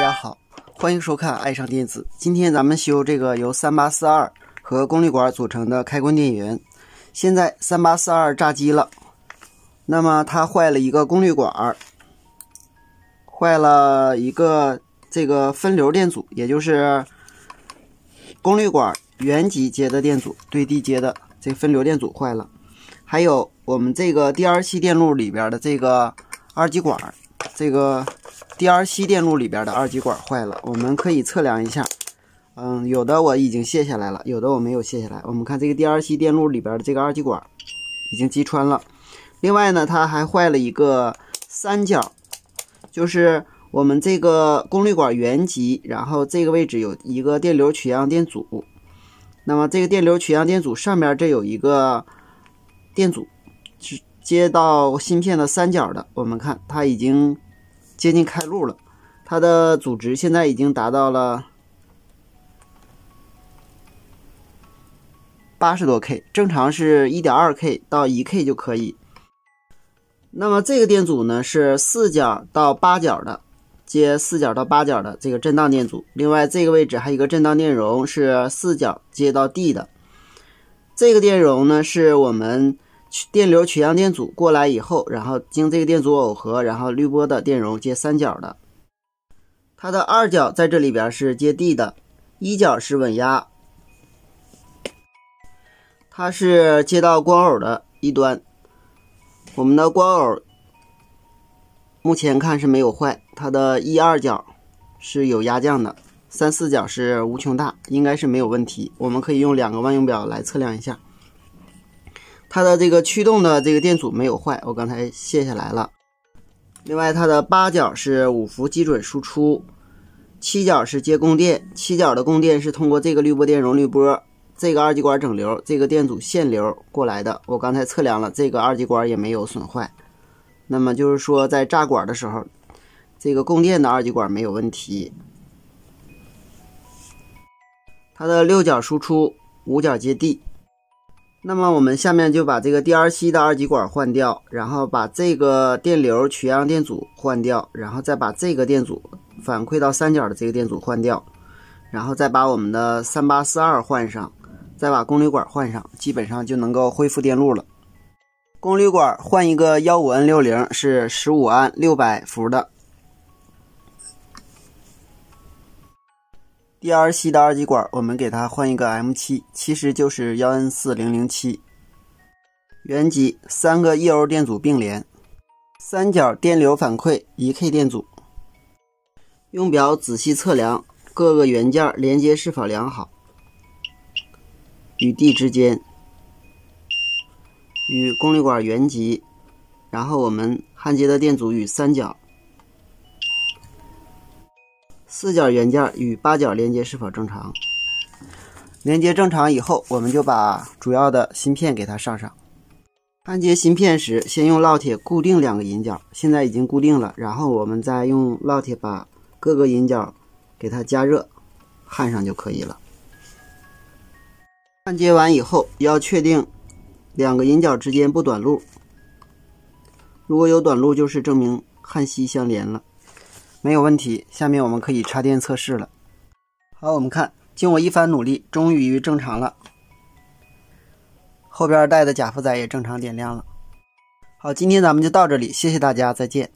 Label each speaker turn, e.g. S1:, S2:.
S1: 家好，欢迎收看爱上电子。今天咱们修这个由3842和功率管组成的开关电源。现在3842炸机了，那么它坏了一个功率管，坏了一个这个分流电阻，也就是功率管原极接的电阻对地接的这个分流电阻坏了，还有我们这个 DR7 电路里边的这个二极管，这个 DR7 电路里边的二极管坏了，我们可以测量一下。有的我已经卸下来了，有的我没有卸下来。我们看这个 DR7 电路里边的这个二极管已经击穿了。另外呢，它还坏了一个三角，就是我们这个功率管原极，然后这个位置有一个电流取样电阻。那么这个电流取样电阻上面这有一个电阻是接到芯片的三角的，我们看它已经接近开路了，它的阻值现在已经达到了80多 K， 正常是 1.2K 到 1K 就可以。那么这个电阻呢是4角到8角的，接4角到8角的这个震荡电阻。另外这个位置还有一个震荡电容是4角接到 D 的，这个电容呢是我们电流取样电阻过来以后，然后经这个电阻耦合，然后滤波的电容接3角的。它的2角在这里边是接 D 的，1角是稳压，它是接到光耦的一端。我们的光耦目前看是没有坏，它的1、2角是有压降的，3、4角是无穷大，应该是没有问题。我们可以用2个万用表来测量一下。它的这个驱动的这个电阻没有坏，我刚才卸下来了。另外它的8角是5伏基准输出，7角是接供电，7角的供电是通过这个滤波电容滤波，这个二极管整流，这个电阻限流过来的。我刚才测量了，这个二极管也没有损坏。那么就是说在炸管的时候，这个供电的二极管没有问题。它的6角输出，5角接地。那么我们下面就把这个 DR7 的二极管换掉，然后把这个电流取样电阻换掉，然后再把这个电阻反馈到三角的这个电阻换掉，然后再把我们的3842换上，再把功率管换上，基本上就能够恢复电路了。功率管换一个 15N60 是15安600伏的。DR7 的二极管我们给它换一个 M7， 其实就是 1N4007。原极3个 1O 电阻并联，三角电流反馈 1K 电阻。用表仔细测量各个元件连接是否良好，与地之间，与功率管原极，然后我们焊接的电阻与三角，4角元件与8角连接是否正常。连接正常以后，我们就把主要的芯片给它上上。焊接芯片时，先用烙铁固定2个引脚，现在已经固定了，然后我们再用烙铁把各个引脚给它加热，焊上就可以了。焊接完以后，要确定2个引脚之间不短路，如果有短路就是证明焊锡相连了，没有问题。下面我们可以插电测试了。好，我们看，经我一番努力，终于正常了，后边带的假负载也正常点亮了。好，今天咱们就到这里，谢谢大家，再见。